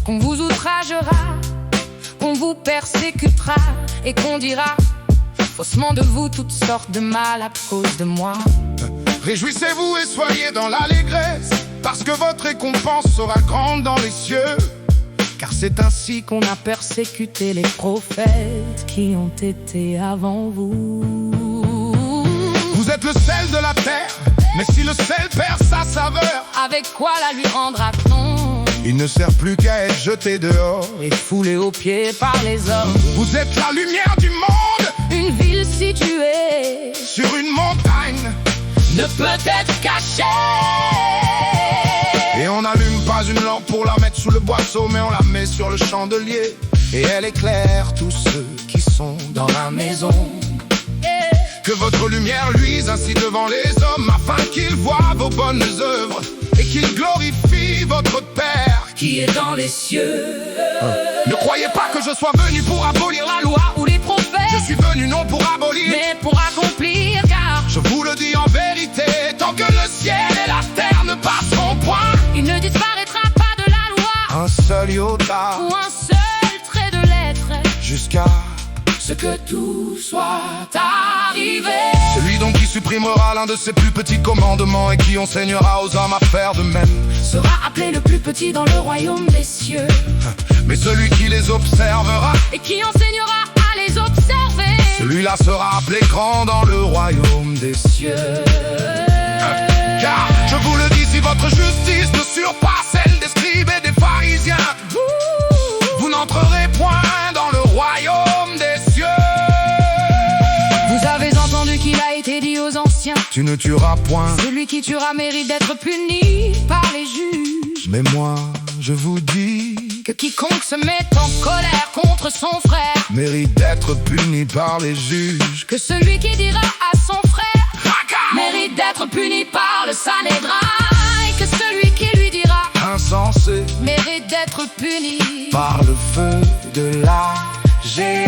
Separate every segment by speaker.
Speaker 1: qu'on vous outragera, qu'on vous persécutera et qu'on dira faussement de vous toutes sortes de mal à cause de moi.
Speaker 2: Réjouissez-vous et soyez dans l'allégresse, parce que votre récompense sera grande dans les cieux.
Speaker 1: Car c'est ainsi qu'on a persécuté les prophètes qui ont été avant vous.
Speaker 2: Vous êtes le sel de la terre, mais si le sel perd sa saveur,
Speaker 1: avec quoi la lui rendra-t-on?
Speaker 2: il ne sert plus qu'à être jeté dehors
Speaker 1: Et foulé aux pieds par les hommes.
Speaker 2: Vous êtes la lumière du monde,
Speaker 1: Une ville située
Speaker 2: sur une montagne,
Speaker 1: ne peut être cachée.
Speaker 2: et on n'allume pas une lampe pour la mettre sous le boisseau, mais on la met sur le chandelier, et elle éclaire tous ceux qui sont dans la maison. Que votre lumière luise ainsi devant les hommes, afin qu'ils voient vos bonnes œuvres et qu'ils glorifient votre Père
Speaker 1: Qui est dans les cieux.
Speaker 2: Ne croyez pas que je sois venu pour abolir la loi,
Speaker 1: Ou les prophètes,
Speaker 2: je suis venu non pour abolir,
Speaker 1: mais pour accomplir. Car
Speaker 2: je vous le dis en vérité, tant que le ciel et la terre ne passeront point,
Speaker 1: il ne disparaîtra pas de la loi,
Speaker 2: un seul iota,
Speaker 1: ou un seul trait de lettre,
Speaker 2: jusqu'à
Speaker 1: ce que tout soit arrivé.
Speaker 2: celui donc qui supprimera l'un de ses plus petits commandements et qui enseignera aux hommes à faire de même,
Speaker 1: Sera appelé le plus petit dans le royaume des cieux,
Speaker 2: mais celui qui les observera,
Speaker 1: et qui enseignera à les observer.
Speaker 2: celui-là sera appelé grand dans le royaume des cieux. Car je vous le dis, si votre justice ne surpasse celle des scribes et des pharisiens, vous n'entrerez point dans le royaume des cieux.
Speaker 1: Vous avez entendu qu'il a été dit aux anciens,
Speaker 2: Tu ne tueras point,
Speaker 1: celui qui tuera mérite d'être puni par les juges.
Speaker 2: mais moi je vous dis,
Speaker 1: Que quiconque se met en colère contre son frère,
Speaker 2: mérite d'être puni par les juges.
Speaker 1: que celui qui dira à son frère, mérite d'être puni par le Sanhédrin, et que celui qui lui dira,
Speaker 2: Insensé
Speaker 1: mérite d'être puni
Speaker 2: par le feu de la géhenne.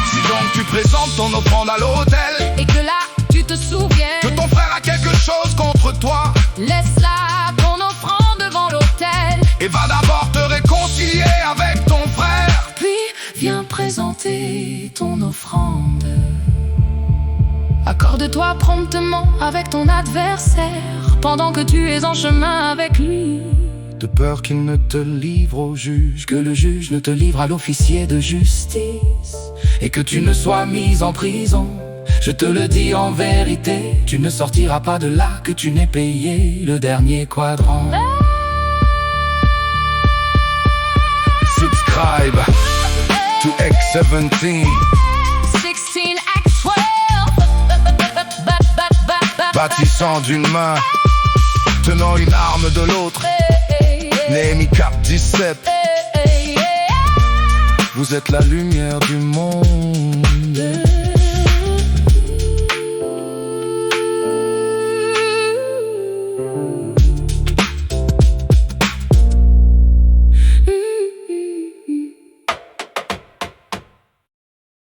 Speaker 2: Si donc tu présentes ton offrande à l'autel,
Speaker 1: et que là tu te souviens,
Speaker 2: que ton frère a quelque chose contre toi,
Speaker 1: laisse là ton offrande devant l'autel,
Speaker 2: et va d'abord te réconcilier avec ton frère.
Speaker 1: puis viens présenter ton offrande. Accorde-toi promptement avec ton adversaire, pendant que tu es en chemin avec lui,
Speaker 2: De peur qu'il ne te livre au juge,
Speaker 1: que le juge ne te livre à l'officier de justice,
Speaker 2: et que tu ne sois mis en prison.
Speaker 1: je te le dis en vérité, tu ne sortiras pas de là que tu n'aies payé le dernier quadrant.
Speaker 2: Subscribe to X17,
Speaker 1: 16 Act 12.
Speaker 2: bâtissant d'une main, tenant une arme de l'autre. Néhémie cap 17. Vous êtes la lumière du monde.